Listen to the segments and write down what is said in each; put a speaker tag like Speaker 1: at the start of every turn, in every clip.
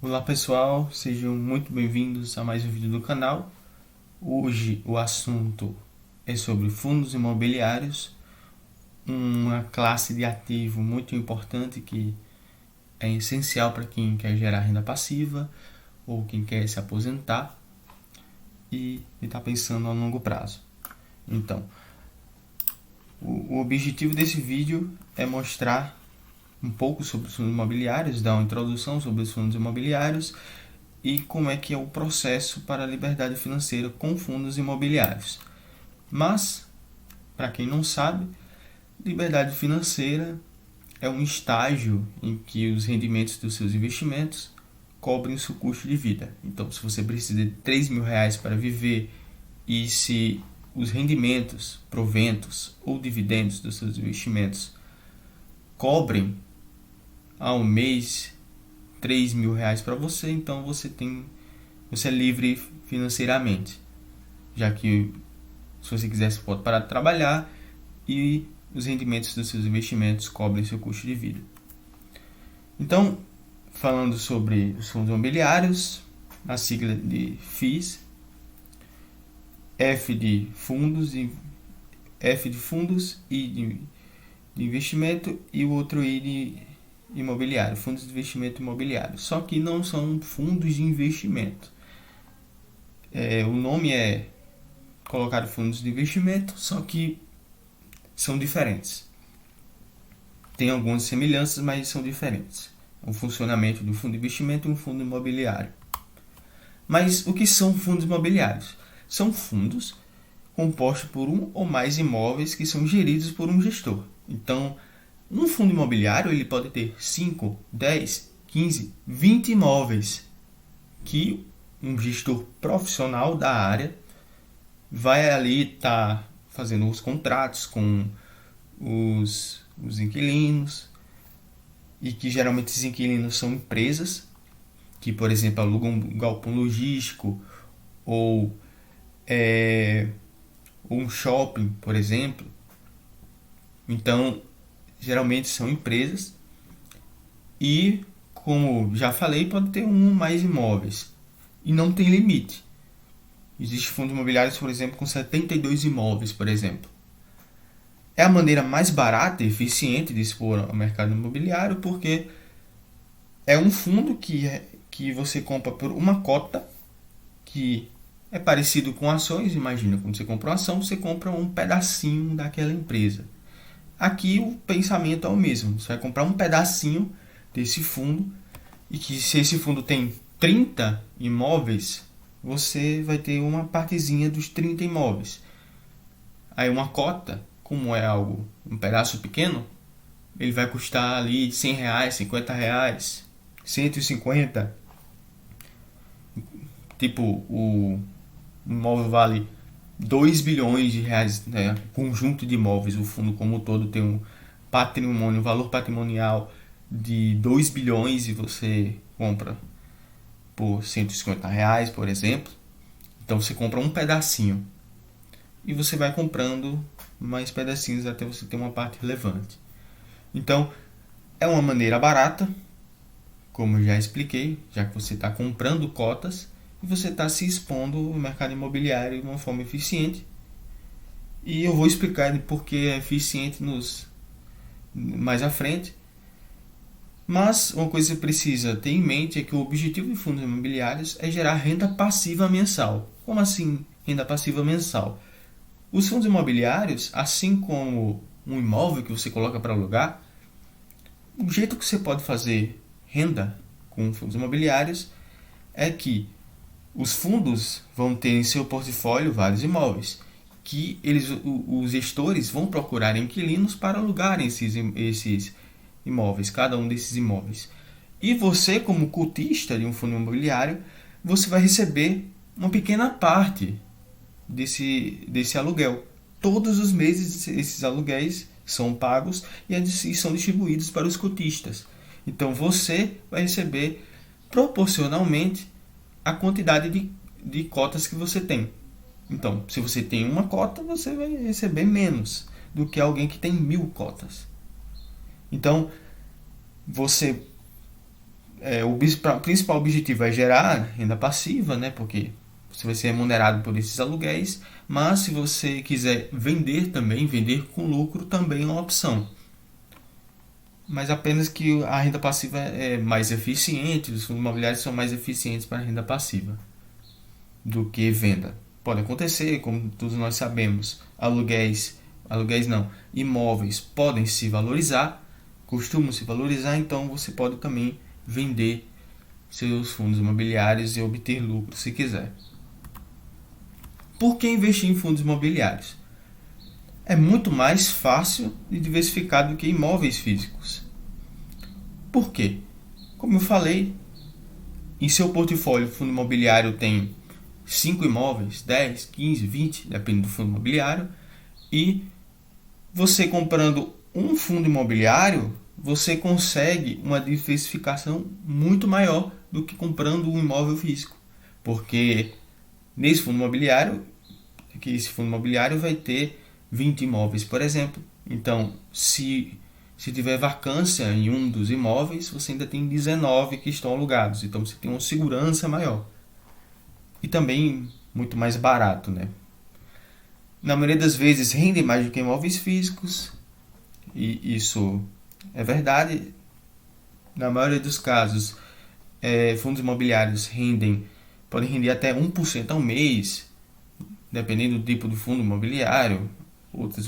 Speaker 1: Olá pessoal, sejam muito bem-vindos a mais um vídeo do canal. Hoje o assunto é sobre fundos imobiliários, uma classe de ativo muito importante que é essencial para quem quer gerar renda passiva ou quem quer se aposentar e está pensando a longo prazo. Então, o objetivo desse vídeo é mostrar um pouco sobre os fundos imobiliários, dar uma introdução sobre os fundos imobiliários e como é que é o processo para a liberdade financeira com fundos imobiliários. Mas, para quem não sabe, liberdade financeira é um estágio em que os rendimentos dos seus investimentos cobrem o seu custo de vida. Então, se você precisa de R$ 3.000 para viver e se os rendimentos, proventos ou dividendos dos seus investimentos cobrem ao mês R$ 3.000 para você, então você é livre financeiramente, já que se você quiser você pode parar de trabalhar e os rendimentos dos seus investimentos cobrem seu custo de vida. Então, falando sobre os fundos imobiliários, a sigla de FIIs, F de fundos e I de investimento e o outro I de imobiliário, fundos de investimento imobiliário. Só que não são fundos de investimento. O nome é colocar fundos de investimento, só que são diferentes. Tem algumas semelhanças, mas são diferentes. O funcionamento de um fundo de investimento e um fundo imobiliário. Mas o que são fundos imobiliários? São fundos compostos por um ou mais imóveis que são geridos por um gestor. Então, um fundo imobiliário ele pode ter 5, 10, 15, 20 imóveis que um gestor profissional da área vai ali estar fazendo os contratos com os inquilinos, e que geralmente esses inquilinos são empresas que, por exemplo, alugam um galpão logístico ou um shopping, por exemplo. Então, geralmente são empresas e, como já falei, pode ter um ou mais imóveis e não tem limite. Existem fundos imobiliários, por exemplo, com 72 imóveis, por exemplo. É a maneira mais barata e eficiente de expor ao mercado imobiliário, porque é um fundo que você compra por uma cota, que é parecido com ações. Imagina, quando você compra uma ação, você compra um pedacinho daquela empresa. Aqui o pensamento é o mesmo. Você vai comprar um pedacinho desse fundo, e que se esse fundo tem 30 imóveis, você vai ter uma partezinha dos 30 imóveis. Aí uma cota, como é um pedaço pequeno, ele vai custar ali R$ 100, R$ 50, 150. Tipo, o imóvel vale 2 bilhões de reais, né? Conjunto de imóveis, o fundo como um todo tem um patrimônio, um valor patrimonial de 2 bilhões e você compra por R$ 150, por exemplo. Então você compra um pedacinho e você vai comprando mais pedacinhos até você ter uma parte relevante. Então é uma maneira barata, como eu já expliquei, já que você está comprando cotas e você está se expondo ao mercado imobiliário de uma forma eficiente. E eu vou explicar de por que é eficiente mais à frente. Mas uma coisa que você precisa ter em mente é que o objetivo de fundos imobiliários é gerar renda passiva mensal. Como assim renda passiva mensal? Os fundos imobiliários, assim como um imóvel que você coloca para alugar, o jeito que você pode fazer renda com fundos imobiliários é que os fundos vão ter em seu portfólio vários imóveis, que os gestores vão procurar inquilinos para alugarem esses imóveis, cada um desses imóveis. E você, como cotista de um fundo imobiliário, você vai receber uma pequena parte desse aluguel. Todos os meses esses aluguéis são pagos e são distribuídos para os cotistas. Então você vai receber proporcionalmente a quantidade de cotas que você tem. Então, se você tem uma cota, você vai receber menos do que alguém que tem 1.000 cotas. Então, você O principal objetivo é gerar renda passiva, né? Porque você vai ser remunerado por esses aluguéis, mas se você quiser vender também, vender com lucro também é uma opção. Mas apenas que a renda passiva é mais eficiente, os fundos imobiliários são mais eficientes para a renda passiva do que venda. Pode acontecer, como todos nós sabemos, aluguéis não, imóveis podem se valorizar, costumam se valorizar, então você pode também vender seus fundos imobiliários e obter lucro se quiser. Por que investir em fundos imobiliários? É muito mais fácil e diversificado do que imóveis físicos. Por quê? Como eu falei, em seu portfólio, o fundo imobiliário tem 5 imóveis, 10, 15, 20, depende do fundo imobiliário, e você comprando um fundo imobiliário, você consegue uma diversificação muito maior do que comprando um imóvel físico, porque nesse fundo imobiliário, que esse fundo imobiliário vai ter 20 imóveis, por exemplo. Então, se tiver vacância em um dos imóveis, você ainda tem 19 que estão alugados. Então, você tem uma segurança maior. E também muito mais barato, né? Na maioria das vezes, rendem mais do que imóveis físicos. E isso é verdade. Na maioria dos casos, fundos imobiliários podem render até 1% ao mês, dependendo do tipo de fundo imobiliário. Outros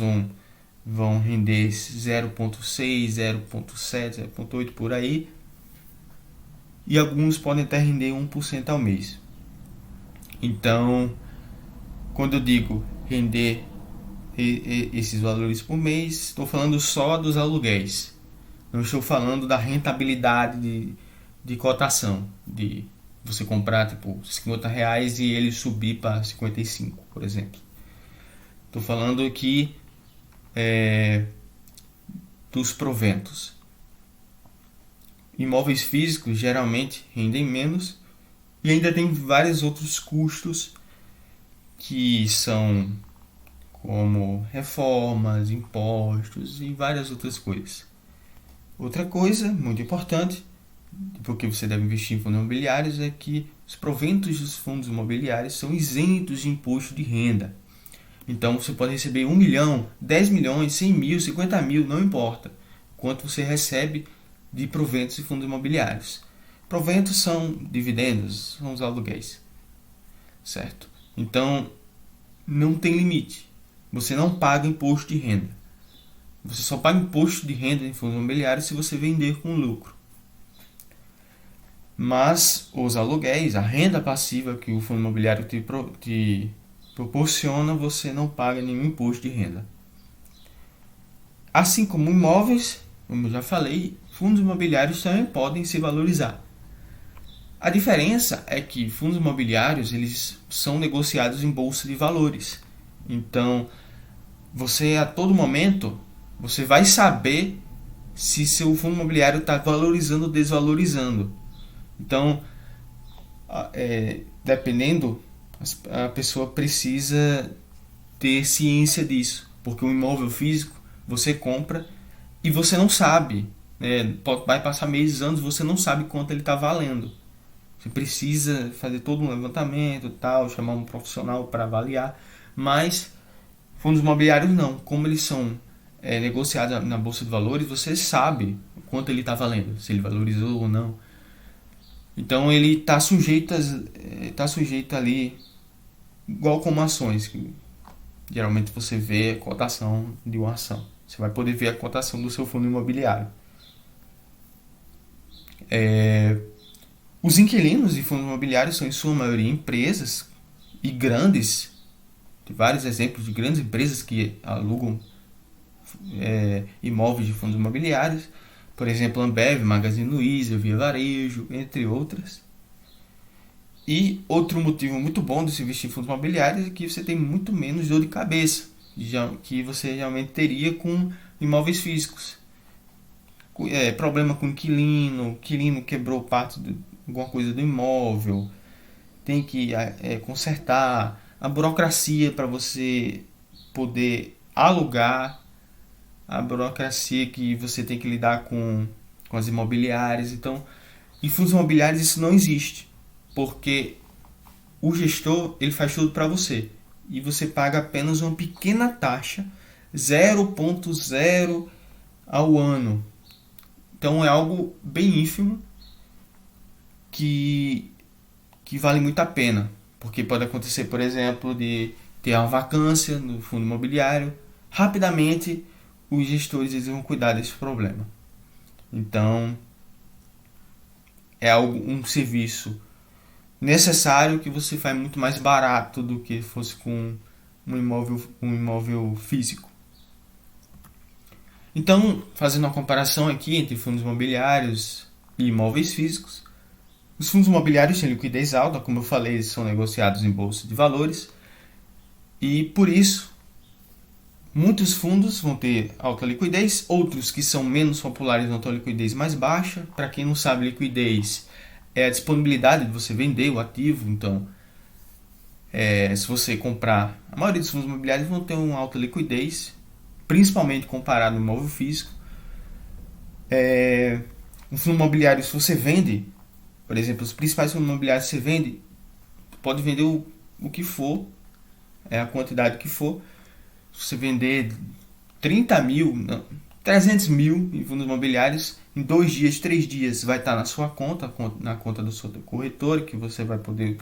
Speaker 1: vão render 0,6, 0,7, 0,8 por aí. E alguns podem até render 1% ao mês. Então, quando eu digo render esses valores por mês, estou falando só dos aluguéis. Não estou falando da rentabilidade de cotação, de você comprar tipo R$50 e ele subir para 55, por exemplo. Estou falando aqui dos proventos. Imóveis físicos geralmente rendem menos e ainda tem vários outros custos que são como reformas, impostos e várias outras coisas. Outra coisa muito importante, porque você deve investir em fundos imobiliários, é que os proventos dos fundos imobiliários são isentos de imposto de renda. Então você pode receber 1 milhão, 10 milhões, 100 mil, 50 mil, não importa quanto você recebe de proventos de fundos imobiliários. Proventos são dividendos, são os aluguéis, certo? Então não tem limite. Você não paga imposto de renda. Você só paga imposto de renda em fundos imobiliários se você vender com lucro. Mas os aluguéis, a renda passiva que o fundo imobiliário te proporciona, você não paga nenhum imposto de renda. Assim como imóveis, como eu já falei, fundos imobiliários também podem se valorizar. A diferença é que fundos imobiliários eles são negociados em bolsa de valores. Então, você a todo momento você vai saber se seu fundo imobiliário está valorizando ou desvalorizando. Então, dependendo, a pessoa precisa ter ciência disso, porque um imóvel físico você compra e você não sabe, né? Vai passar meses, anos, você não sabe quanto ele está valendo. Você precisa fazer todo um levantamento, tal, chamar um profissional para avaliar, mas fundos imobiliários não, como eles são negociados na bolsa de valores, você sabe quanto ele está valendo, se ele valorizou ou não. Então ele está sujeito ali, igual como ações, que geralmente você vê a cotação de uma ação. Você vai poder ver a cotação do seu fundo imobiliário. Os inquilinos de fundos imobiliários são em sua maioria empresas e grandes. Tem vários exemplos de grandes empresas que alugam imóveis de fundos imobiliários. Por exemplo, Ambev, Magazine Luiza, Via Varejo, entre outras. E outro motivo muito bom de se investir em fundos imobiliários é que você tem muito menos dor de cabeça que você realmente teria com imóveis físicos. Problema com inquilino quebrou parte de alguma coisa do imóvel, tem que consertar, a burocracia para você poder alugar, a burocracia que você tem que lidar com as imobiliárias. Então Em fundos imobiliários isso não existe, porque o gestor ele faz tudo para você e você paga apenas uma pequena taxa, 0,0 ao ano. Então é algo bem ínfimo que, que vale muito a pena, porque pode acontecer, por exemplo, de ter uma vacância no fundo imobiliário, rapidamente os gestores eles vão cuidar desse problema. Então é algo, um serviço necessário que você faz muito mais barato do que fosse com um imóvel físico. Então, fazendo uma comparação aqui entre fundos imobiliários e imóveis físicos, os fundos imobiliários têm liquidez alta, como eu falei, eles são negociados em bolsa de valores, e por isso muitos fundos vão ter alta liquidez, outros que são menos populares vão ter liquidez mais baixa. Para quem não sabe, liquidez é a disponibilidade de você vender o ativo. Então, se você comprar, a maioria dos fundos imobiliários vão ter uma alta liquidez, principalmente comparado ao imóvel físico. Um fundo imobiliário, se você vende, por exemplo, os principais fundos imobiliários que você vende, pode vender o que for, a quantidade que for. Se você vender 30 mil, não, 300 mil em fundos imobiliários, em 2 dias, 3 dias vai estar na sua conta, na conta do seu corretor, que você vai poder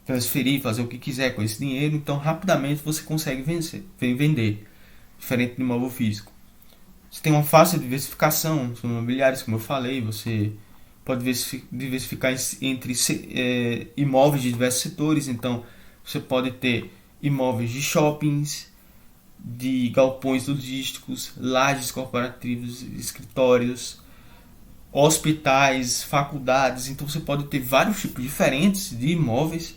Speaker 1: transferir, fazer o que quiser com esse dinheiro. Então rapidamente você consegue vender, diferente do imóvel físico. Você tem uma fácil diversificação nos fundos imobiliários, como eu falei, você pode diversificar entre imóveis de diversos setores. Então você pode ter imóveis de shoppings, de galpões logísticos, lajes corporativos, escritórios, hospitais, faculdades. Então você pode ter vários tipos diferentes de imóveis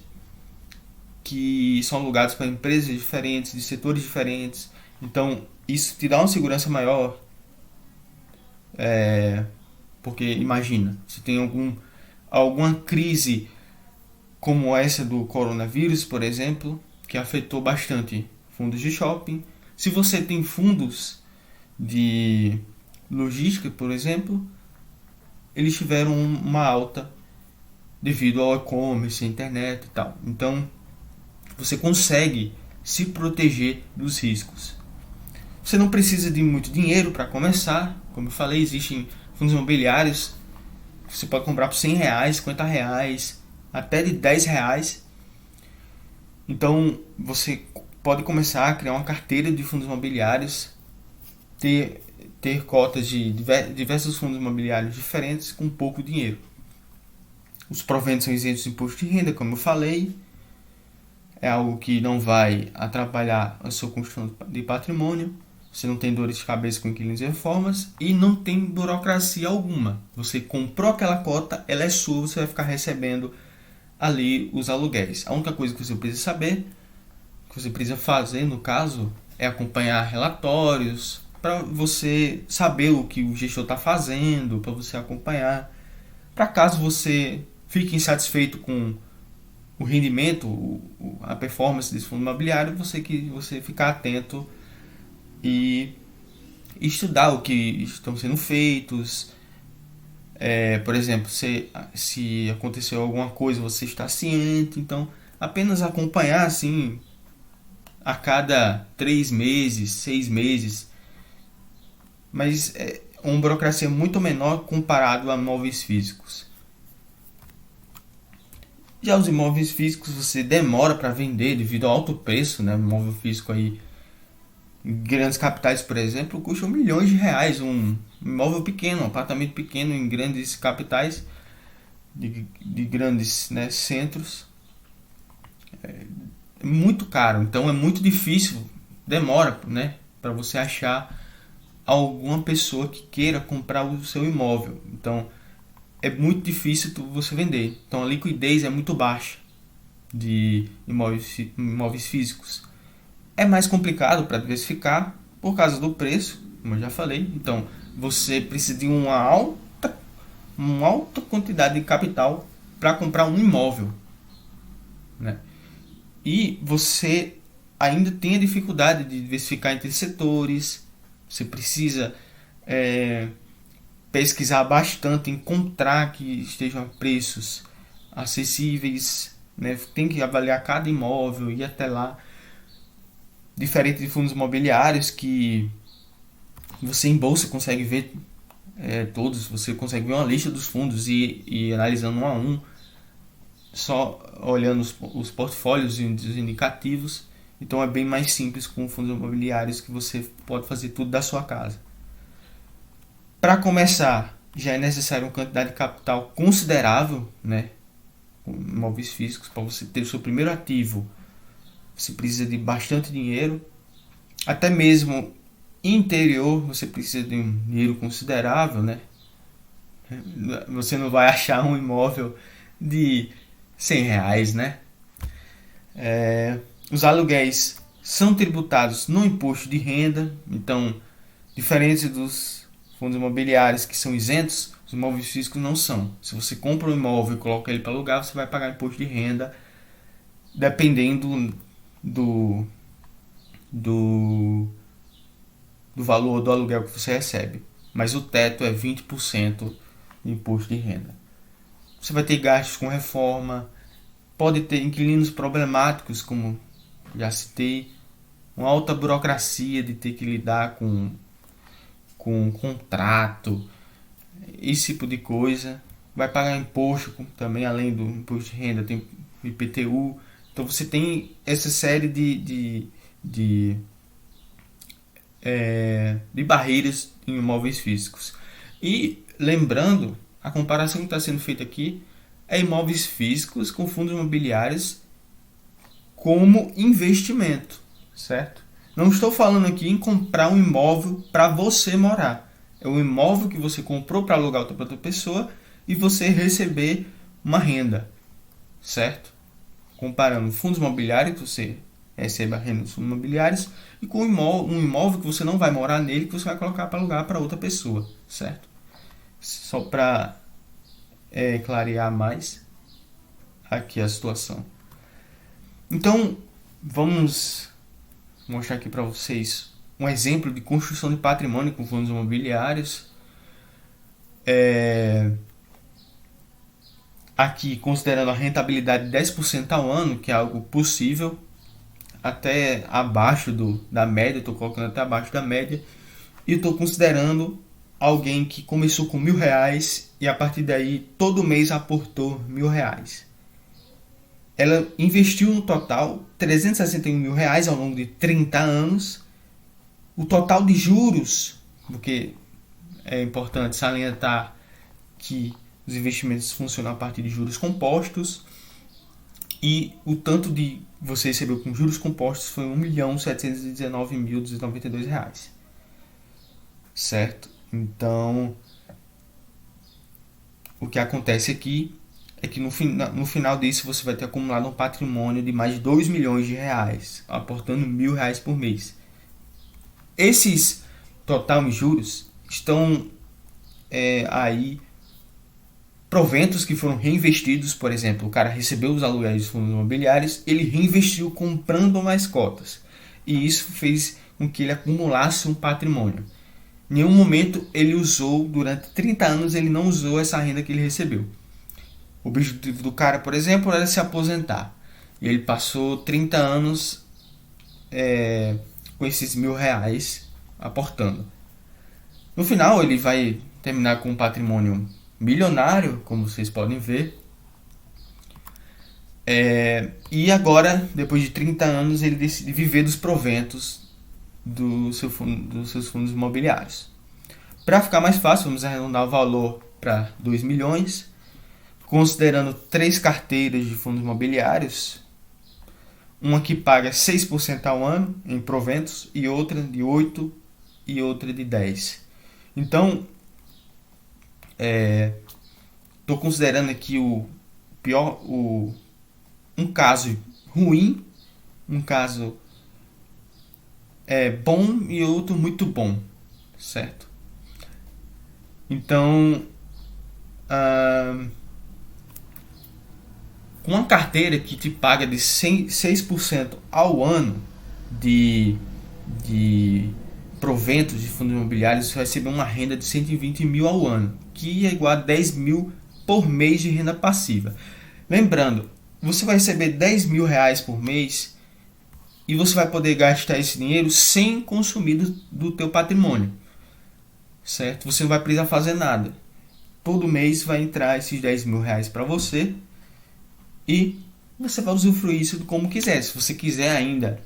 Speaker 1: que são alugados para empresas diferentes, de setores diferentes. Então isso te dá uma segurança maior, porque imagina, se tem alguma crise como essa do coronavírus, por exemplo, que afetou bastante fundos de shopping. Se você tem fundos de logística, por exemplo, eles tiveram uma alta devido ao e-commerce, internet e tal. Então, você consegue se proteger dos riscos. Você não precisa de muito dinheiro para começar. Como eu falei, existem fundos imobiliários que você pode comprar por R$100, R$50, até de R$10. Então você pode começar a criar uma carteira de fundos imobiliários, ter cotas de diversos fundos imobiliários diferentes com pouco dinheiro. Os proventos são isentos de imposto de renda, como eu falei. É algo que não vai atrapalhar a sua construção de patrimônio. Você não tem dores de cabeça com inquilinos e reformas e não tem burocracia alguma. Você comprou aquela cota, ela é sua, você vai ficar recebendo ali os aluguéis. A única coisa que você precisa saber, que você precisa fazer no caso, é acompanhar relatórios para você saber o que o gestor está fazendo, para você acompanhar. Para caso você fique insatisfeito com o rendimento, a performance desse fundo imobiliário, você ficar atento e estudar o que estão sendo feitos. Por exemplo, se aconteceu alguma coisa, você está ciente. Então, apenas acompanhar assim a cada 3 meses, 6 meses. Mas é uma burocracia muito menor comparado a imóveis físicos. Já os imóveis físicos você demora para vender devido ao alto preço, né? O imóvel físico aí em grandes capitais, por exemplo, custa milhões de reais. Um imóvel pequeno, um apartamento pequeno em grandes capitais, de grandes, né, centros, é muito caro. Então é muito difícil, demora, né, para você achar alguma pessoa que queira comprar o seu imóvel. Então é muito difícil você vender. Então a liquidez é muito baixa de imóveis físicos. É mais complicado para diversificar por causa do preço, como eu já falei. Então você precisa de uma alta quantidade de capital para comprar um imóvel, né? E você ainda tem a dificuldade de diversificar entre setores. Você precisa pesquisar bastante, encontrar que estejam a preços acessíveis, né? Tem que avaliar cada imóvel, ir até lá. Diferente de fundos imobiliários que você em bolsa consegue ver todos, você consegue ver uma lista dos fundos e analisando um a um, só olhando os portfólios e os indicativos. Então é bem mais simples com fundos imobiliários, que você pode fazer tudo da sua casa. Para começar, já é necessário uma quantidade de capital considerável, né? Com imóveis físicos, para você ter o seu primeiro ativo, você precisa de bastante dinheiro. Até mesmo interior, você precisa de um dinheiro considerável, né? Você não vai achar um imóvel de R$ 100, né? Os aluguéis são tributados no imposto de renda. Então, diferente dos fundos imobiliários que são isentos, os imóveis físicos não são. Se você compra um imóvel e coloca ele para alugar, você vai pagar imposto de renda, dependendo do valor do aluguel que você recebe. Mas o teto é 20% de imposto de renda. Você vai ter gastos com reforma, pode ter inquilinos problemáticos, como já citei, uma alta burocracia de ter que lidar com contrato, esse tipo de coisa. Vai pagar imposto também, além do imposto de renda, tem IPTU. Então você tem essa série de barreiras em imóveis físicos. E lembrando, a comparação que está sendo feita aqui é imóveis físicos com fundos imobiliários como investimento, certo? Não estou falando aqui em comprar um imóvel para você morar. É um imóvel que você comprou para alugar para outra pessoa e você receber uma renda, certo? Comparando fundos imobiliários, que você recebe a renda dos fundos imobiliários, e com um imóvel que você não vai morar nele, que você vai colocar para alugar para outra pessoa, certo? Só para clarear mais aqui a situação. Então, vamos mostrar aqui para vocês um exemplo de construção de patrimônio com fundos imobiliários. Aqui, considerando a rentabilidade de 10% ao ano, que é algo possível, até abaixo da média, estou colocando até abaixo da média, e estou considerando alguém que começou com R$1.000 e a partir daí todo mês aportou R$1.000. Ela investiu no total R$361.000 ao longo de 30 anos. O total de juros, porque é importante salientar que os investimentos funcionam a partir de juros compostos, e o tanto de você recebeu com juros compostos foi R$1.719.292, certo? Então, o que acontece aqui é que no final disso você vai ter acumulado um patrimônio de mais de R$2 milhões, aportando R$1.000 por mês. Esses total em juros estão aí proventos que foram reinvestidos. Por exemplo, o cara recebeu os aluguéis dos fundos imobiliários, ele reinvestiu comprando mais cotas, e isso fez com que ele acumulasse um patrimônio. Em nenhum momento ele usou, durante 30 anos ele não usou essa renda que ele recebeu. O objetivo do cara, por exemplo, era se aposentar, e ele passou 30 anos com esses R$1.000 aportando. No final ele vai terminar com um patrimônio milionário, como vocês podem ver. E agora, depois de 30 anos, ele decide viver dos proventos dos seus fundos imobiliários. Para ficar mais fácil, vamos arredondar o valor para R$2 milhões, considerando 3 carteiras de fundos imobiliários, uma que paga 6% ao ano em proventos, e outra de 8% e outra de 10%. Então, estou considerando aqui um caso ruim, um caso bom e outro muito bom, certo? Então, com uma carteira que te paga de 6% ao ano de proventos de fundos imobiliários, você vai receber uma renda de 120 mil ao ano, que é igual a 10 mil por mês de renda passiva. Lembrando, você vai receber 10 mil reais por mês e você vai poder gastar esse dinheiro sem consumir do teu patrimônio, certo? Você não vai precisar fazer nada. Todo mês vai entrar esses 10 mil reais para você e você vai usufruir isso como quiser. Se você quiser ainda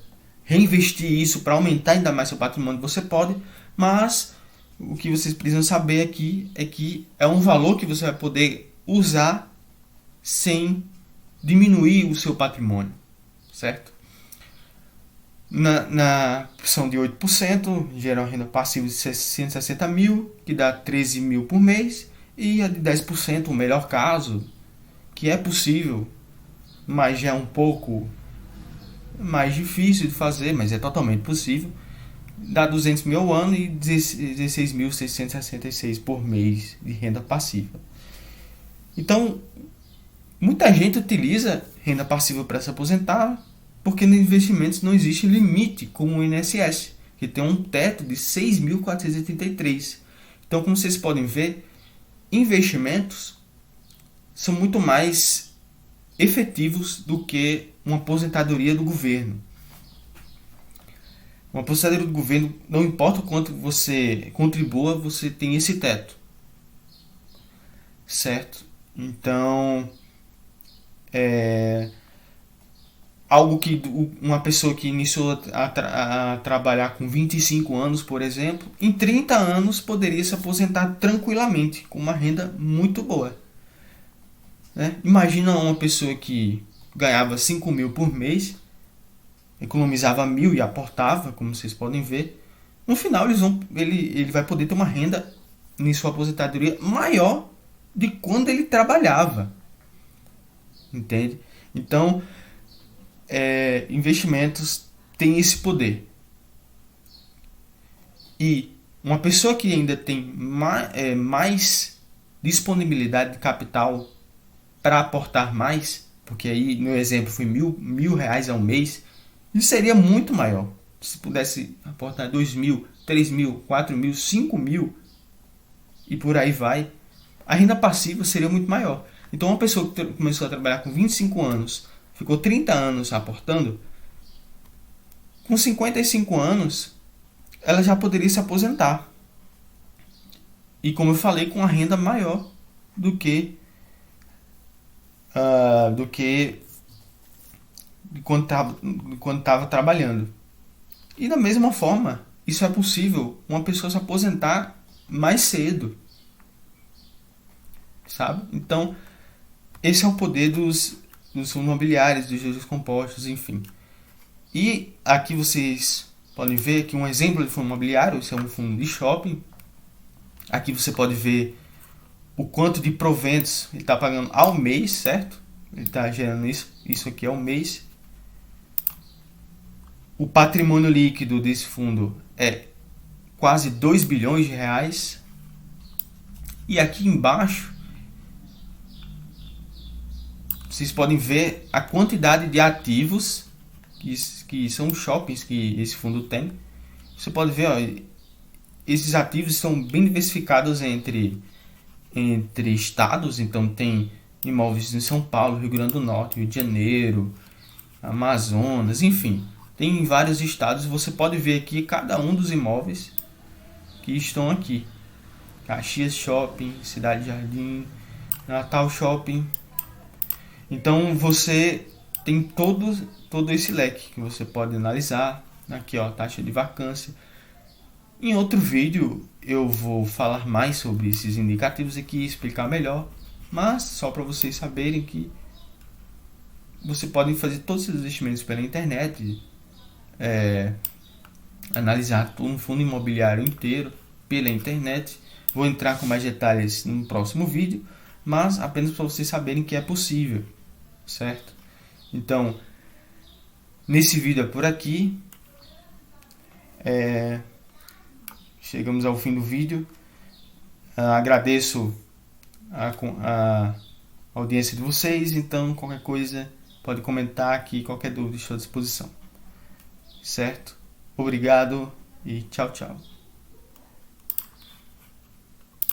Speaker 1: reinvestir isso para aumentar ainda mais seu patrimônio, você pode, mas o que vocês precisam saber aqui é que é um valor que você vai poder usar sem diminuir o seu patrimônio, certo? Na opção de 8%, gera uma renda passiva de 660 mil, que dá 13 mil por mês, e a de 10%, o melhor caso, que é possível, mas já é um pouco mais difícil de fazer, mas é totalmente possível, dá 200 mil ao ano e 16.666 por mês de renda passiva. Então, muita gente utiliza renda passiva para se aposentar, porque nos investimentos não existe limite, como o INSS, que tem um teto de 6.483. Então, como vocês podem ver, investimentos são muito mais efetivos do que uma aposentadoria do governo. Uma aposentadoria do governo, não importa o quanto você contribua, você tem esse teto, certo? Então, algo que uma pessoa que iniciou a trabalhar com 25 anos, por exemplo, em 30 anos poderia se aposentar tranquilamente, com uma renda muito boa, né? Imagina uma pessoa que ganhava 5 mil por mês, economizava 1.000 e aportava, como vocês podem ver. No final ele vai poder ter uma renda em sua aposentadoria maior de quando ele trabalhava, entende? Então, investimentos têm esse poder. E uma pessoa que ainda tem mais disponibilidade de capital para aportar mais, porque aí no exemplo foi mil reais ao mês, isso seria muito maior. Se pudesse aportar 2.000, 3.000, 4.000, 5.000 e por aí vai, a renda passiva seria muito maior. Então uma pessoa que começou a trabalhar com 25 anos, ficou 30 anos aportando, com 55 anos ela já poderia se aposentar. E como eu falei, com uma renda maior do que quando estava trabalhando. E da mesma forma, isso é possível uma pessoa se aposentar mais cedo, sabe? Então, esse é o poder dos fundos imobiliários, dos juros compostos, enfim. E aqui vocês podem ver que um exemplo de fundo imobiliário, esse é um fundo de shopping. Aqui você pode ver o quanto de proventos ele está pagando ao mês, certo? Ele está gerando isso aqui ao mês. O patrimônio líquido desse fundo é quase 2 bilhões de reais. E aqui embaixo vocês podem ver a quantidade de ativos que são os shoppings que esse fundo tem. Você pode ver, ó, esses ativos estão bem diversificados entre estados. Então tem imóveis em São Paulo, Rio Grande do Norte, Rio de Janeiro, Amazonas, enfim. Tem em vários estados. Você pode ver aqui cada um dos imóveis que estão aqui. Caxias Shopping, Cidade Jardim, Natal Shopping. Então você tem todo esse leque que você pode analisar. Aqui, ó, taxa de vacância. Em outro vídeo eu vou falar mais sobre esses indicativos aqui, explicar melhor. Mas só para vocês saberem que você pode fazer todos os investimentos pela internet, analisar um fundo imobiliário inteiro pela internet. Vou entrar com mais detalhes no próximo vídeo, mas apenas para vocês saberem que é possível, certo? Então, nesse vídeo é por aqui. Chegamos ao fim do vídeo. Agradeço a audiência de vocês. Então, qualquer coisa pode comentar aqui, qualquer dúvida estou à disposição, certo? Obrigado e tchau, tchau.